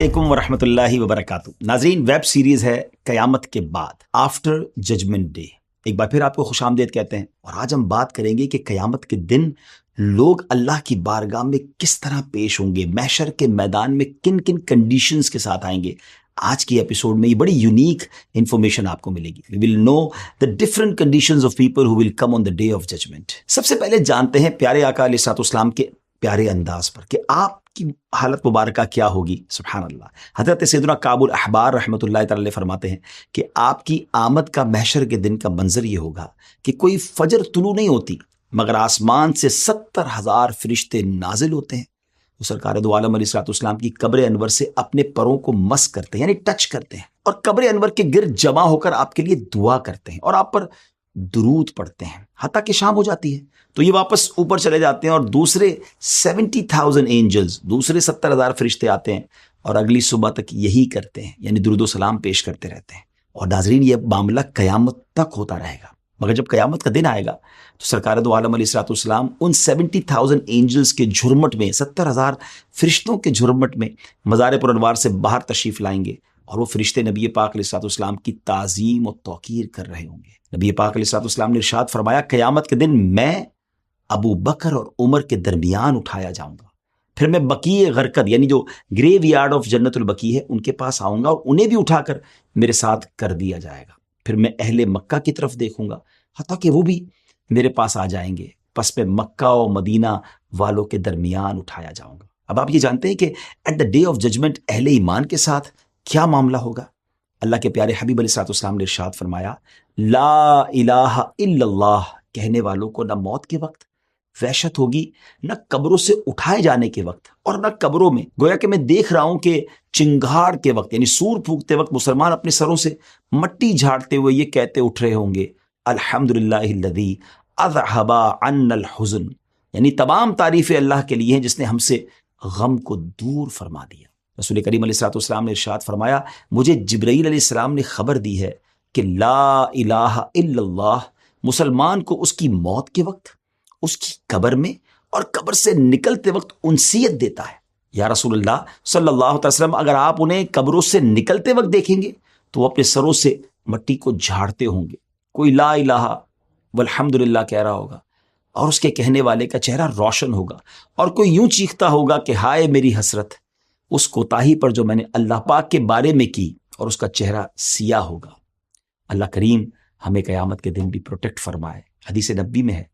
علیکم ورحمۃ اللہ وبرکاتہ. ناظرین، ویب سیریز ہے قیامت کے بعد، آفٹر ججمنٹ ڈے. ایک بار پھر آپ کو خوش آمدید کہتے ہیں، اور آج ہم بات کریں گے کہ قیامت کے دن لوگ اللہ کی بارگاہ میں کس طرح پیش ہوں گے، محشر کے میدان میں کن کن کنڈیشنز کے ساتھ آئیں گے. آج کی ایپیسوڈ میں یہ بڑی یونیک انفارمیشن آپ کو ملے گی. We will know the different conditions of people who will come on the day of judgement. سب سے پہلے جانتے ہیں پیارے آقا علیہ الصلوۃ والسلام کے پیارے انداز پر کہ آپ کی حالت مبارکہ کیا ہوگی. سبحان اللہ. حضرت سیدنا کعب الاحبار رحمۃ اللہ تعالی علیہ فرماتے ہیں کہ آپ کی آمد کا محشر کے دن کا منظر یہ ہوگا کہ کوئی فجر طلوع نہیں ہوتی مگر آسمان سے 70,000 فرشتے نازل ہوتے ہیں. وہ سرکار دو عالم علیہ الصلوۃ والسلام کی قبر انور سے اپنے پروں کو مس کرتے ہیں، یعنی ٹچ کرتے ہیں، اور قبر انور کے گرد جمع ہو کر آپ کے لیے دعا کرتے ہیں اور آپ پر درود پڑھتے ہیں حتیٰ کہ شام ہو جاتی ہے. تو یہ واپس اوپر چلے جاتے ہیں اور دوسرے 70,000 اینجلز، دوسرے 70,000 فرشتے آتے ہیں اور اگلی صبح تک یہی کرتے ہیں، یعنی درود و سلام پیش کرتے رہتے ہیں. اور ناظرین، یہ معاملہ قیامت تک ہوتا رہے گا. مگر جب قیامت کا دن آئے گا تو سرکار دو عالم علیہ الصلوۃ والسلام ان 70,000 اینجلز کے جھرمٹ میں، 70,000 فرشتوں کے جھرمٹ میں مزار پر انوار سے باہر تشریف لائیں گے، اور وہ فرشتے نبی پاک علیہ الصلوۃ والسلام کی تعظیم و توقیر کر رہے ہوں گے. نبی پاک علیہ الصلوۃ والسلام نے ارشاد فرمایا، قیامت کے دن میں ابو بکر اور عمر کے درمیان اٹھایا جاؤں گا، پھر میں بقیع غرقد، یعنی جو گریو یارڈ آف جنت البقیع ہے، ان کے پاس آؤں گا اور انہیں بھی اٹھا کر میرے ساتھ کر دیا جائے گا. پھر میں اہل مکہ کی طرف دیکھوں گا حتیٰ کہ وہ بھی میرے پاس آ جائیں گے، پس میں مکہ و مدینہ والوں کے درمیان اٹھایا جاؤں گا. اب آپ یہ جانتے ہیں کہ at the day of judgement اہل ایمان کے ساتھ کیا معاملہ ہوگا. اللہ کے پیارے حبیب علیہ الصلوۃ والسلام نے ارشاد فرمایا، لا الہ الا اللہ کہنے والوں کو نہ موت کے وقت وحشت ہوگی، نہ قبروں سے اٹھائے جانے کے وقت، اور نہ قبروں میں. گویا کہ میں دیکھ رہا ہوں کہ چنگھاڑ کے وقت، یعنی سور پھونکتے وقت مسلمان اپنے سروں سے مٹی جھاڑتے ہوئے یہ کہتے اٹھ رہے ہوں گے، الحمدللہ الذی اذھب عنا الحزن، یعنی تمام تعریفیں اللہ کے لیے ہیں جس نے ہم سے غم کو دور فرما دیا. رسول کریم علیہ الصلوۃ والسلام نے ارشاد فرمایا، مجھے جبرائیل علیہ السلام نے خبر دی ہے کہ لا الہ الا اللہ مسلمان کو اس کی موت کے وقت، اس کی قبر میں اور قبر سے نکلتے وقت انسیت دیتا ہے. یا رسول اللہ صلی اللہ علیہ وسلم، اگر آپ انہیں قبروں سے نکلتے وقت دیکھیں گے تو وہ اپنے سروں سے مٹی کو جھاڑتے ہوں گے. کوئی لا الہ والحمدللہ کہہ رہا ہوگا اور اس کے کہنے والے کا چہرہ روشن ہوگا، اور کوئی یوں چیختا ہوگا کہ ہائے میری حسرت اس کوتاہی پر جو میں نے اللہ پاک کے بارے میں کی، اور اس کا چہرہ سیاہ ہوگا. اللہ کریم ہمیں قیامت کے دن بھی پروٹیکٹ فرمائے. حدیث نبی میں ہے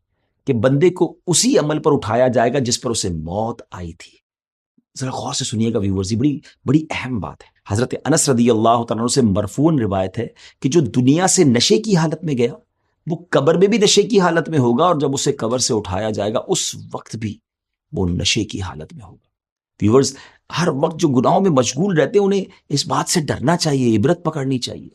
کہ بندے کو اسی عمل پر اٹھایا جائے گا جس پر اسے موت آئی تھی. ذرا غور سے سنیے گا ویورز، بڑی بڑی اہم بات ہے. حضرت انس رضی اللہ تعالیٰ عنہ سے مرفوعاً روایت ہے کہ جو دنیا سے نشے کی حالت میں گیا وہ قبر میں بھی نشے کی حالت میں ہوگا، اور جب اسے قبر سے اٹھایا جائے گا اس وقت بھی وہ نشے کی حالت میں ہوگا. ویورز، ہر وقت جو گناہوں میں مشغول رہتے ہیں انہیں اس بات سے ڈرنا چاہیے، عبرت پکڑنی چاہیے،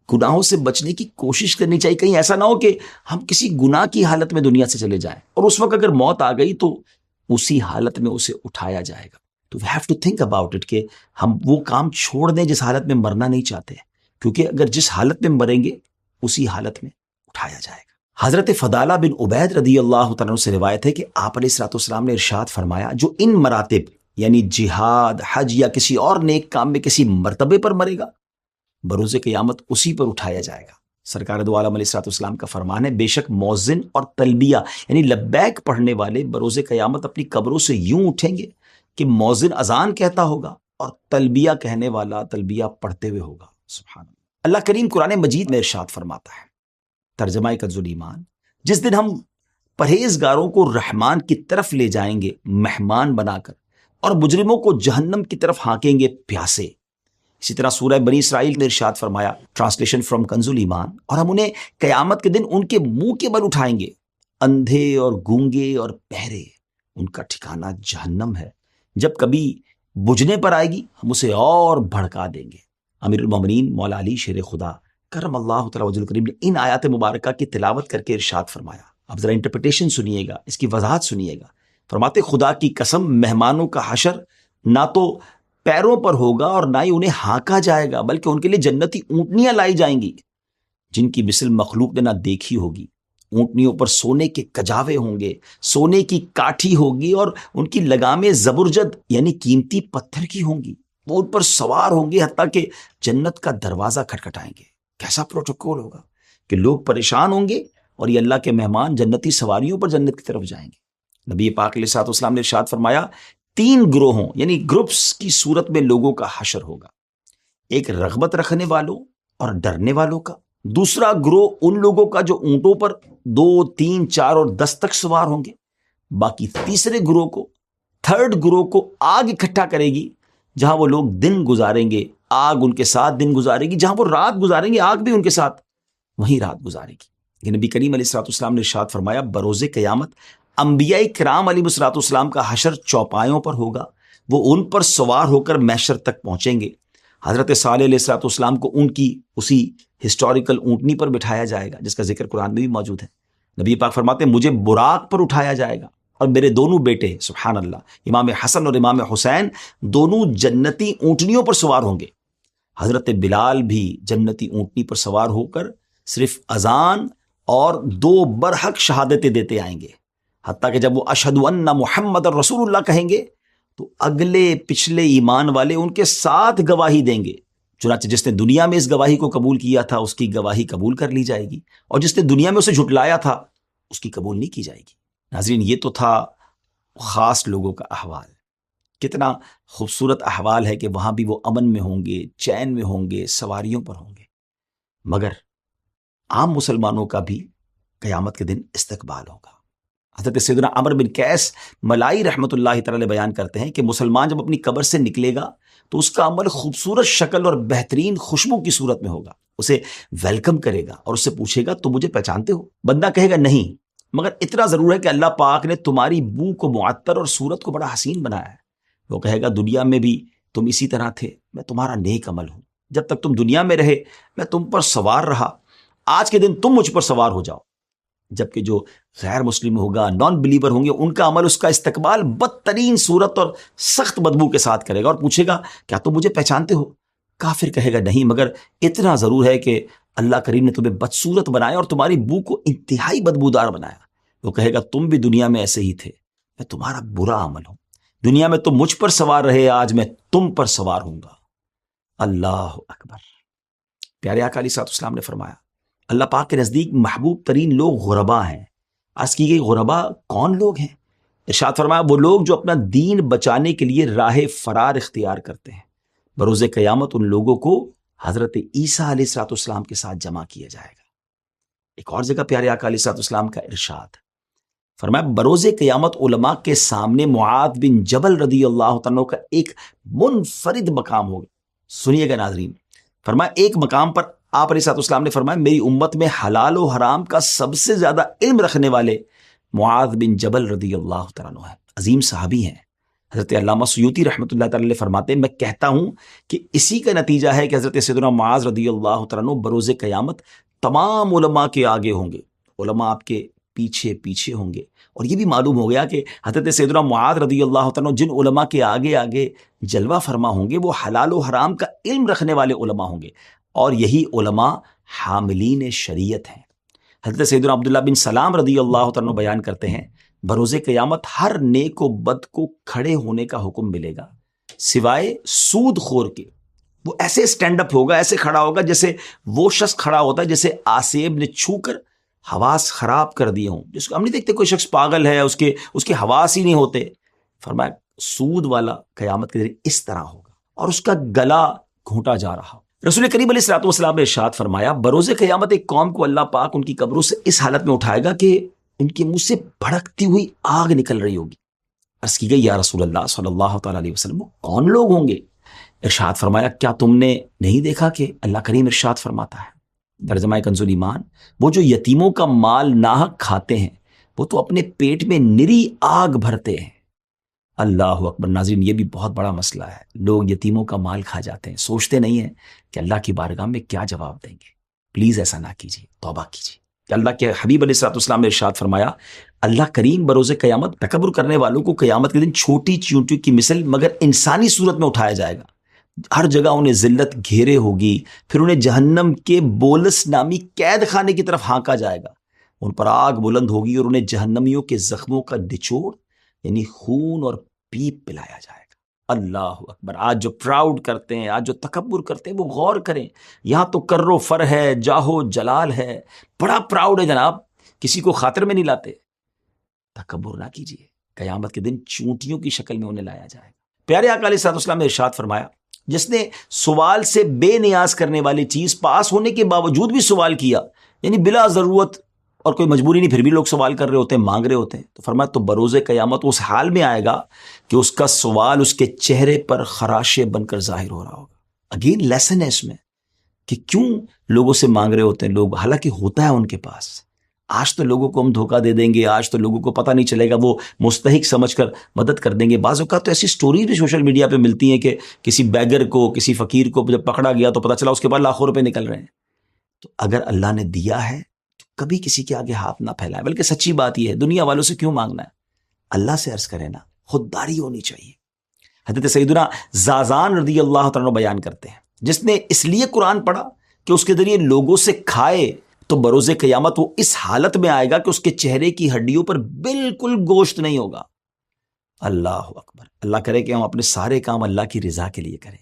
گناہوں سے بچنے کی کوشش کرنی چاہیے. کہیں ایسا نہ ہو کہ ہم کسی گناہ کی حالت میں دنیا سے چلے جائیں اور اس وقت اگر موت آ گئی تو اسی حالت میں اسے اٹھایا جائے گا. تو we have to think about it کہ ہم وہ کام چھوڑ دیں جس حالت میں مرنا نہیں چاہتے، کیونکہ اگر جس حالت میں مریں گے اسی حالت میں اٹھایا جائے گا. حضرت فضالہ بن عبید رضی اللہ تعالیٰ عنہ سے روایت ہے کہ آپ علیہ الصلوۃ والسلام نے ارشاد فرمایا، جو ان مراتب یعنی جہاد، حج یا کسی اور نیک کام میں کسی مرتبے پر مرے گا بروز قیامت اسی پر اٹھایا جائے گا. سرکار دو عالم علیہ الصلوۃ والسلام کا فرمان ہے، بے شک مؤذن اور تلبیہ یعنی لبیک پڑھنے والے بروز قیامت اپنی قبروں سے یوں اٹھیں گے کہ مؤذن اذان کہتا ہوگا اور تلبیہ کہنے والا تلبیہ پڑھتے ہوئے ہوگا. سبحان اللہ. اللہ کریم قرآن مجید میں ارشاد فرماتا ہے، ترجمہ کنز الایمان، جس دن ہم پرہیزگاروں کو رحمان کی طرف لے جائیں گے مہمان بنا کر، اور مجرموں کو جہنم کی طرف ہانکیں گے پیاسے. اسی طرح سورہ بنی اسرائیل نے ارشاد فرمایا، ٹرانسلیشن فرام کنز الایمان، اور ہم انہیں قیامت کے دن ان کے منہ کے بل اٹھائیں گے، اندھے اور گونگے اور بہرے، ان کا ٹھکانہ جہنم ہے، جب کبھی بجھنے پر آئے گی ہم اسے اور بھڑکا دیں گے. امیر المومنین مولا علی شیر خدا کرم اللہ تعالی وجہ الکریم نے ان آیات مبارکہ کی تلاوت کر کے ارشاد فرمایا. اب ذرا انٹرپریٹیشن سنیے گا، اس کی وضاحت سنیے گا. فرماتے، خدا کی قسم مہمانوں کا حشر نہ تو پیروں پر ہوگا اور نہ ہی انہیں ہانکا جائے گا، بلکہ ان کے لیے جنتی اونٹنیاں لائی جائیں گی جن کی مثل مخلوق نے نہ دیکھی ہوگی. اونٹنیوں پر سونے کے کجاوے ہوں گے، سونے کی کاٹھی ہوگی، اور ان کی لگامیں زبرجد یعنی قیمتی پتھر کی ہوں گی. وہ ان پر سوار ہوں گے حتیٰ کہ جنت کا دروازہ کھٹکھٹائیں گے. کیسا پروٹوکول ہوگا کہ لوگ پریشان ہوں گے اور یہ اللہ کے مہمان جنتی سواریوں پر جنت کی طرف جائیں گے. نبی پاک علیہ الصلوۃ والسلام نے ارشاد فرمایا 3 گروہوں یعنی گروپس کی صورت میں لوگوں کا حشر ہوگا. ایک رغبت رکھنے والوں اور ڈرنے والوں کا، دوسرا گروہ ان لوگوں کا جو اونٹوں پر 2 3 4 اور 10 تک سوار ہوں گے. باقی تیسرے گروہ کو، تھرڈ گروہ کو آگ اکٹھا کرے گی جہاں وہ لوگ دن گزاریں گے، آگ ان کے ساتھ دن گزارے گی. جہاں وہ رات گزاریں گے آگ بھی ان کے ساتھ وہیں رات گزارے گی. لیکن نبی کریم علیہ الصلوۃ والسلام نے ارشاد فرمایا بروز قیامت انبیاء کرام علیہ الصلوۃ والسلام کا حشر چوپایوں پر ہوگا. وہ ان پر سوار ہو کر محشر تک پہنچیں گے. حضرت صالح علیہ الصلوۃ والسلام کو ان کی اسی ہسٹوریکل اونٹنی پر بٹھایا جائے گا جس کا ذکر قرآن میں بھی موجود ہے. نبی پاک فرماتے ہیں مجھے براق پر اٹھایا جائے گا اور میرے دونوں بیٹے سبحان اللہ امام حسن اور امام حسین دونوں جنتی اونٹنیوں پر سوار ہوں گے. حضرت بلال بھی جنتی اونٹنی پر سوار ہو کر صرف اذان اور 2 برحق شہادتیں دیتے آئیں گے، حتیٰ کہ جب وہ اشہد ان محمد رسول اللہ کہیں گے تو اگلے پچھلے ایمان والے ان کے ساتھ گواہی دیں گے. چنانچہ جس نے دنیا میں اس گواہی کو قبول کیا تھا اس کی گواہی قبول کر لی جائے گی، اور جس نے دنیا میں اسے جھٹلایا تھا اس کی قبول نہیں کی جائے گی. ناظرین یہ تو تھا خاص لوگوں کا احوال. کتنا خوبصورت احوال ہے کہ وہاں بھی وہ امن میں ہوں گے، چین میں ہوں گے، سواریوں پر ہوں گے. مگر عام مسلمانوں کا بھی قیامت کے دن استقبال ہوگا. حضرت سیدنا عمرو بن قیس ملائی رحمۃ اللہ تعالی بیان کرتے ہیں کہ مسلمان جب اپنی قبر سے نکلے گا تو اس کا عمل خوبصورت شکل اور بہترین خوشبو کی صورت میں ہوگا. اسے ویلکم کرے گا اور اس سے پوچھے گا تم مجھے پہچانتے ہو؟ بندہ کہے گا نہیں، مگر اتنا ضرور ہے کہ اللہ پاک نے تمہاری بو کو معطر اور صورت کو بڑا حسین بنایا ہے. وہ کہے گا دنیا میں بھی تم اسی طرح تھے، میں تمہارا نیک عمل ہوں. جب تک تم دنیا میں رہے میں تم پر سوار رہا، آج کے دن تم مجھ پر سوار ہو جاؤ. جبکہ جو غیر مسلم ہوگا، نان بلیور ہوں گے، ان کا عمل اس کا استقبال بدترین صورت اور سخت بدبو کے ساتھ کرے گا اور پوچھے گا کیا تم مجھے پہچانتے ہو؟ کافر کہے گا نہیں، مگر اتنا ضرور ہے کہ اللہ کریم نے تمہیں بدصورت بنایا اور تمہاری بو کو انتہائی بدبودار بنایا. وہ کہے گا تم بھی دنیا میں ایسے ہی تھے، میں تمہارا برا عمل ہوں. دنیا میں تم مجھ پر سوار رہے، آج میں تم پر سوار ہوں گا. اللہ اکبر. پیارے آقا علیہ الصلوۃ والسلام نے فرمایا اللہ پاک کے نزدیک محبوب ترین لوگ غربا ہیں. عرض کی گئی غربا کون لوگ ہیں؟ ارشاد فرمایا وہ لوگ جو اپنا دین بچانے کے لیے راہ فرار اختیار کرتے ہیں. بروز قیامت ان لوگوں کو حضرت عیسیٰ علیہ الصلوۃ والسلام کے ساتھ جمع کیا جائے گا. ایک اور جگہ پیارے آقا علیہ الصلوۃ والسلام کا ارشاد فرمایا بروز قیامت علماء کے سامنے معاذ بن جبل رضی اللہ تعالیٰ کا ایک منفرد مقام ہوگا. سنیے گا ناظرین. فرمایا ایک مقام پر آپ علیہ الصلوۃ والسلام نے فرمایا میری امت میں حلال و حرام کا سب سے زیادہ علم رکھنے والے معاذ بن جبل رضی اللہ تعالیٰ عنہ ہیں. عظیم صحابی ہیں. حضرت علامہ سیوطی رحمۃ اللہ تعالی فرماتے ہیں میں کہتا ہوں کہ اسی کا نتیجہ ہے کہ حضرت سیدنا معاذ رضی اللہ تعالیٰ عنہ بروز قیامت تمام علماء کے آگے ہوں گے، علماء آپ کے پیچھے پیچھے ہوں گے. اور یہ بھی معلوم ہو گیا کہ حضرت سیدنا معاذ رضی اللہ تعالیٰ عنہ جن علماء کے آگے آگے جلوہ فرما ہوں گے وہ حلال و حرام کا علم رکھنے والے علماء ہوں گے، اور یہی علماء حاملین شریعت ہیں. حضرت سیدنا عبداللہ بن سلام رضی اللہ تعالیٰ بیان کرتے ہیں بروز قیامت ہر نیک و بد کو کھڑے ہونے کا حکم ملے گا سوائے سود خور کے. وہ ایسے سٹینڈ اپ ہوگا، ایسے کھڑا ہوگا جیسے وہ شخص کھڑا ہوتا ہے جیسے آسیب نے چھو کر حواس خراب کر دیے ہوں. جس کو ہم نہیں دیکھتے کوئی شخص پاگل ہے، اس کے حواس ہی نہیں ہوتے. فرمایا سود والا قیامت کے دن اس طرح ہوگا اور اس کا گلا گھونٹا جا رہا. رسول کریم علیہ الصلوۃ والسلام نے ارشاد فرمایا بروز قیامت ایک قوم کو اللہ پاک ان کی قبروں سے اس حالت میں اٹھائے گا کہ ان کے منہ سے بھڑکتی ہوئی آگ نکل رہی ہوگی. عرض کی گئی یا رسول اللہ صلی اللہ تعالیٰ علیہ وسلم وہ کون لوگ ہوں گے؟ ارشاد فرمایا کیا تم نے نہیں دیکھا کہ اللہ کریم ارشاد فرماتا ہے ترجمہ کنز الایمان وہ جو یتیموں کا مال ناحق کھاتے ہیں وہ تو اپنے پیٹ میں نری آگ بھرتے ہیں. اللہ اکبر. ناظرین یہ بھی بہت بڑا مسئلہ ہے. لوگ یتیموں کا مال کھا جاتے ہیں، سوچتے نہیں ہیں کہ اللہ کی بارگاہ میں کیا جواب دیں گے. پلیز ایسا نہ کیجیے، توبہ کیجیے. کہ اللہ کے حبیب علیہ الصلوۃ والسلام نے ارشاد فرمایا اللہ کریم بروز قیامت تکبر کرنے والوں کو قیامت کے دن چھوٹی چیونٹی کی مثل مگر انسانی صورت میں اٹھایا جائے گا. ہر جگہ انہیں ذلت گھیرے ہوگی، پھر انہیں جہنم کے بولس نامی قید خانے کی طرف ہانکا جائے گا. ان پر آگ بلند ہوگی اور انہیں جہنمیوں کے زخموں کا نچوڑ یعنی خون اور پیپ پلایا جائے گا. اللہ اکبر. آج جو پراؤڈ کرتے ہیں، آج جو تکبر کرتے ہیں، وہ غور کریں. یہاں تو کر و فر ہے، جاہو جلال ہے، بڑا پراؤڈ ہے جناب، کسی کو خاطر میں نہیں لاتے. تکبر نہ کیجیے، قیامت کے دن چونٹیوں کی شکل میں انہیں لایا جائے گا. پیارے آقا علیہ الصلوۃ والسلام نے ارشاد فرمایا، جس نے سوال سے بے نیاز کرنے والی چیز پاس ہونے کے باوجود بھی سوال کیا، یعنی بلا ضرورت اور کوئی مجبوری نہیں، پھر بھی لوگ سوال کر رہے ہوتے ہیں، مانگ رہے ہوتے ہیں، تو فرمایا تو بروز قیامت اس حال میں آئے گا کہ اس کا سوال اس کے چہرے پر خراشے بن کر ظاہر ہو رہا ہوگا. اگین لیسن ہے اس میں کہ کیوں لوگوں سے مانگ رہے ہوتے ہیں لوگ، حالانکہ ہوتا ہے ان کے پاس. آج تو لوگوں کو ہم دھوکہ دے دیں گے، آج تو لوگوں کو پتہ نہیں چلے گا، وہ مستحق سمجھ کر مدد کر دیں گے. بعض اوقات تو ایسی سٹوریز بھی سوشل میڈیا پہ ملتی ہیں کہ کسی بیگر کو، کسی فقیر کو جب پکڑا گیا تو پتہ چلا اس کے بعد لاکھوں روپے نکل رہے ہیں. تو اگر اللہ نے دیا ہے تو کبھی کسی کے آگے ہاتھ نہ پھیلائے. بلکہ سچی بات یہ ہے، دنیا والوں سے کیوں مانگنا ہے، اللہ سے عرض کرے نا. خودداری ہونی چاہیے. حضرت سیدنا زازان رضی اللہ تعالیٰ بیان کرتے ہیں، جس نے اس لیے قرآن پڑھا کہ اس کے ذریعے لوگوں سے کھائے تو بروز قیامت وہ اس حالت میں آئے گا کہ اس کے چہرے کی ہڈیوں پر بالکل گوشت نہیں ہوگا. اللہ اکبر. اللہ کرے کہ ہم اپنے سارے کام اللہ کی رضا کے لیے کریں.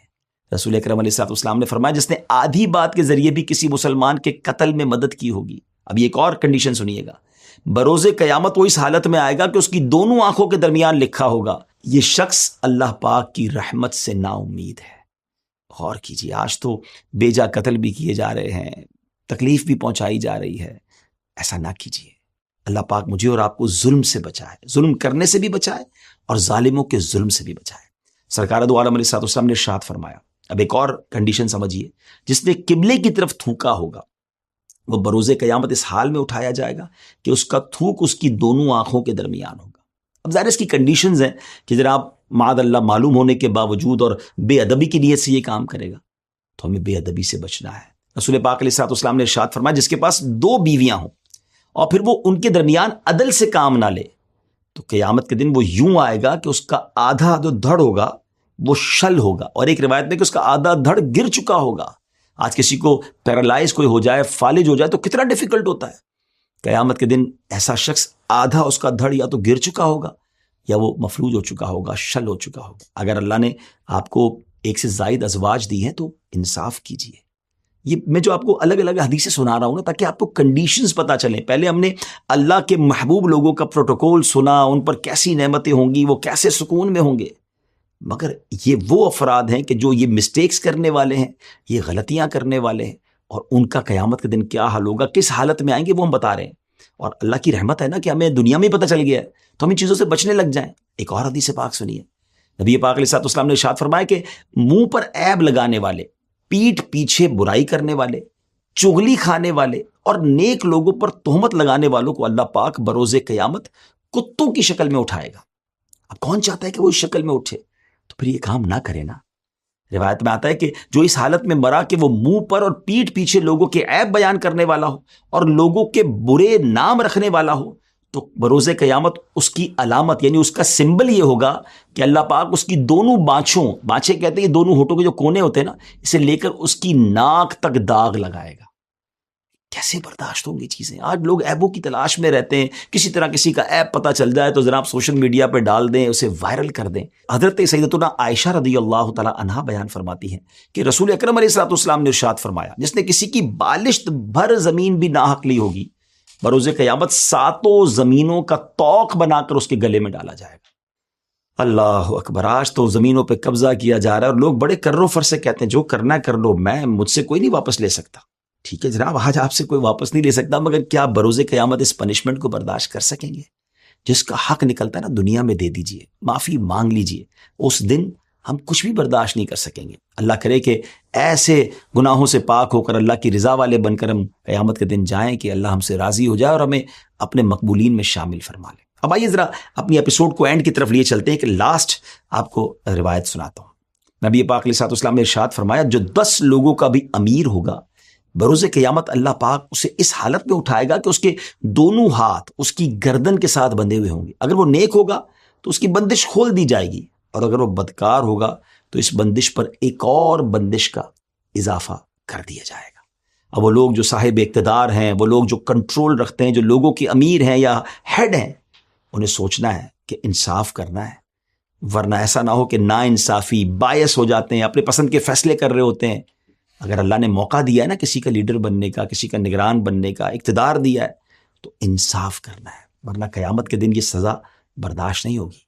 رسول اکرم علیہ الصلوۃ والسلام نے فرمایا، جس نے آدھی بات کے ذریعے بھی کسی مسلمان کے قتل میں مدد کی ہوگی. اب یہ ایک اور کنڈیشن سنیے گا، بروز قیامت وہ اس حالت میں آئے گا کہ اس کی دونوں آنکھوں کے درمیان لکھا ہوگا یہ شخص اللہ پاک کی رحمت سے نا امید ہے. غور کیجیے، آج تو بیجا قتل بھی کیے جا رہے ہیں، تکلیف بھی پہنچائی جا رہی ہے. ایسا نہ کیجیے. اللہ پاک مجھے اور آپ کو ظلم سے بچائے، ظلم کرنے سے بھی بچائے اور ظالموں کے ظلم سے بھی بچائے. سرکار دو عالم علیہ الصلوۃ والسلام نے ارشاد فرمایا، اب ایک اور کنڈیشن سمجھیے، جس نے قبلے کی طرف تھوکا ہوگا وہ بروز قیامت اس حال میں اٹھایا جائے گا کہ اس کا تھوک اس کی دونوں آنکھوں کے درمیان ہوگا. اب ظاہر اس کی کنڈیشنز ہیں کہ جناب معاذ اللہ معلوم ہونے کے باوجود اور بے ادبی کی نیت سے یہ کام کرے گا تو ہمیں بے ادبی سے بچنا ہے. رسول پاک علیہ الصلوۃ والسلام نے ارشاد فرمایا، جس کے پاس 2 بیویاں ہوں اور پھر وہ ان کے درمیان عدل سے کام نہ لے تو قیامت کے دن وہ یوں آئے گا کہ اس کا آدھا جو دھڑ ہوگا وہ شل ہوگا، اور ایک روایت میں کہ اس کا آدھا دھڑ گر چکا ہوگا. آج کسی کو پیرالائز کوئی ہو جائے، فالج ہو جائے تو کتنا ڈیفیکلٹ ہوتا ہے. قیامت کے دن ایسا شخص آدھا اس کا دھڑ یا تو گر چکا ہوگا یا وہ مفلوج ہو چکا ہوگا، شل ہو چکا ہوگا. اگر اللہ نے آپ کو ایک سے زائد ازواج دی ہیں تو انصاف کیجیے. یہ میں جو آپ کو الگ الگ حدیثیں سنا رہا ہوں نا، تاکہ آپ کو کنڈیشنز پتہ چلیں. پہلے ہم نے اللہ کے محبوب لوگوں کا پروٹوکول سنا، ان پر کیسی نعمتیں ہوں گی، وہ کیسے سکون میں ہوں گے. مگر یہ وہ افراد ہیں کہ جو یہ مسٹیکس کرنے والے ہیں، یہ غلطیاں کرنے والے ہیں، اور ان کا قیامت کے دن کیا حال ہوگا، کس حالت میں آئیں گے، وہ ہم بتا رہے ہیں. اور اللہ کی رحمت ہے نا کہ ہمیں دنیا میں پتہ چل گیا ہے تو ہم ان چیزوں سے بچنے لگ جائیں. ایک اور حدیث پاک سنیے. نبی پاک علیہ الصلوۃ والسلام نے ارشاد فرمایا کہ منہ پر عیب لگانے والے، پیٹھ پیچھے برائی کرنے والے، چغلی کھانے والے اور نیک لوگوں پر تہمت لگانے والوں کو اللہ پاک بروز قیامت کتوں کی شکل میں اٹھائے گا. اب کون چاہتا ہے کہ وہ اس شکل میں اٹھے؟ تو پھر یہ کام نہ کرے نا. روایت میں آتا ہے کہ جو اس حالت میں مرا کہ وہ منہ پر اور پیٹھ پیچھے لوگوں کے عیب بیان کرنے والا ہو اور لوگوں کے برے نام رکھنے والا ہو، تو بروز قیامت اس کی علامت یعنی اس کا سمبل یہ ہوگا کہ اللہ پاک اس کی دونوں بانچیں کہتے ہیں یہ دونوں ہونٹوں کے جو کونے ہوتے ہیں نا، اسے لے کر اس کی ناک تک داغ لگائے گا. کیسے برداشت ہوں گی چیزیں؟ آج لوگ عیبوں کی تلاش میں رہتے ہیں. کسی طرح کسی کا عیب پتہ چل جائے تو جناب سوشل میڈیا پہ ڈال دیں، اسے وائرل کر دیں. حضرت سیدتنا عائشہ رضی اللہ تعالی عنہا بیان فرماتی ہیں کہ رسول اکرم علیہ الصلوۃ والسلام نے ارشاد فرمایا، جس نے کسی کی بالشت بھر زمین بھی ناحق لی ہوگی، بروز قیامت 7 زمینوں کا طوق بنا کر اس کے گلے میں ڈالا جائے گا. اللہ اکبر. آج تو زمینوں پہ قبضہ کیا جا رہا ہے اور لوگ بڑے کرو فر سے کہتے ہیں جو کرنا ہے کر لو، مجھ سے کوئی نہیں واپس لے سکتا. ٹھیک ہے جناب، آج آپ سے کوئی واپس نہیں لے سکتا، مگر کیا بروز قیامت اس پنشمنٹ کو برداشت کر سکیں گے؟ جس کا حق نکلتا ہے نا دنیا میں دے دیجئے، معافی مانگ لیجئے. اس دن ہم کچھ بھی برداشت نہیں کر سکیں گے. اللہ کرے کہ ایسے گناہوں سے پاک ہو کر اللہ کی رضا والے بن کر ہم قیامت کے دن جائیں کہ اللہ ہم سے راضی ہو جائے اور ہمیں اپنے مقبولین میں شامل فرما لے. اب آئیے ذرا اپنی ایپیسوڈ کو اینڈ کی طرف لیے چلتے ہیں کہ لاسٹ آپ کو روایت سناتا ہوں. نبی پاک علیہ الصلوۃ والسلام نے ارشاد فرمایا، جو 10 لوگوں کا بھی امیر ہوگا، بروز قیامت اللہ پاک اسے اس حالت میں اٹھائے گا کہ اس کے دونوں ہاتھ اس کی گردن کے ساتھ بندھے ہوئے ہوں گے. اگر وہ نیک ہوگا تو اس کی بندش کھول دی جائے گی، اور اگر وہ بدکار ہوگا تو اس بندش پر ایک اور بندش کا اضافہ کر دیا جائے گا. اب وہ لوگ جو صاحب اقتدار ہیں، وہ لوگ جو کنٹرول رکھتے ہیں، جو لوگوں کے امیر ہیں یا ہیڈ ہیں، انہیں سوچنا ہے کہ انصاف کرنا ہے. ورنہ ایسا نہ ہو کہ نا انصافی باعث ہو جاتے ہیں، اپنے پسند کے فیصلے کر رہے ہوتے ہیں۔ اگر اللہ نے موقع دیا ہے نا کسی کا لیڈر بننے کا، کسی کا نگران بننے کا، اقتدار دیا ہے، تو انصاف کرنا ہے، ورنہ قیامت کے دن یہ سزا برداشت نہیں ہوگی۔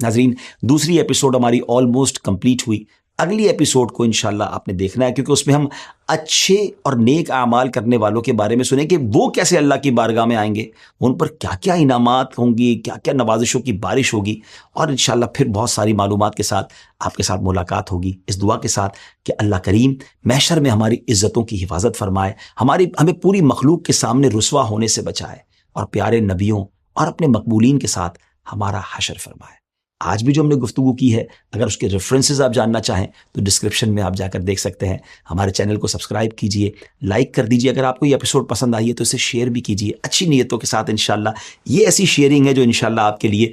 ناظرین، دوسری ایپیسوڈ ہماری آلموسٹ کمپلیٹ ہوئی۔ اگلی ایپیسوڈ کو انشاءاللہ آپ نے دیکھنا ہے، کیونکہ اس میں ہم اچھے اور نیک اعمال کرنے والوں کے بارے میں سنیں کہ وہ کیسے اللہ کی بارگاہ میں آئیں گے، ان پر کیا کیا انعامات ہوں گی، کیا کیا نوازشوں کی بارش ہوگی، اور انشاءاللہ پھر بہت ساری معلومات کے ساتھ آپ کے ساتھ ملاقات ہوگی، اس دعا کے ساتھ کہ اللہ کریم محشر میں ہماری عزتوں کی حفاظت فرمائے، ہمیں پوری مخلوق کے سامنے رسوا ہونے سے بچائے، اور پیارے نبیوں اور اپنے مقبولین کے ساتھ ہمارا حشر فرمائے۔ آج بھی جو ہم نے گفتگو کی ہے، اگر اس کے ریفرنسز آپ جاننا چاہیں تو ڈسکرپشن میں آپ جا کر دیکھ سکتے ہیں۔ ہمارے چینل کو سبسکرائب کیجئے، لائک کر دیجئے، اگر آپ کو یہ ایپیسوڈ پسند آئی ہے تو اسے شیئر بھی کیجئے اچھی نیتوں کے ساتھ۔ انشاءاللہ یہ ایسی شیئرنگ ہے جو انشاءاللہ آپ کے لیے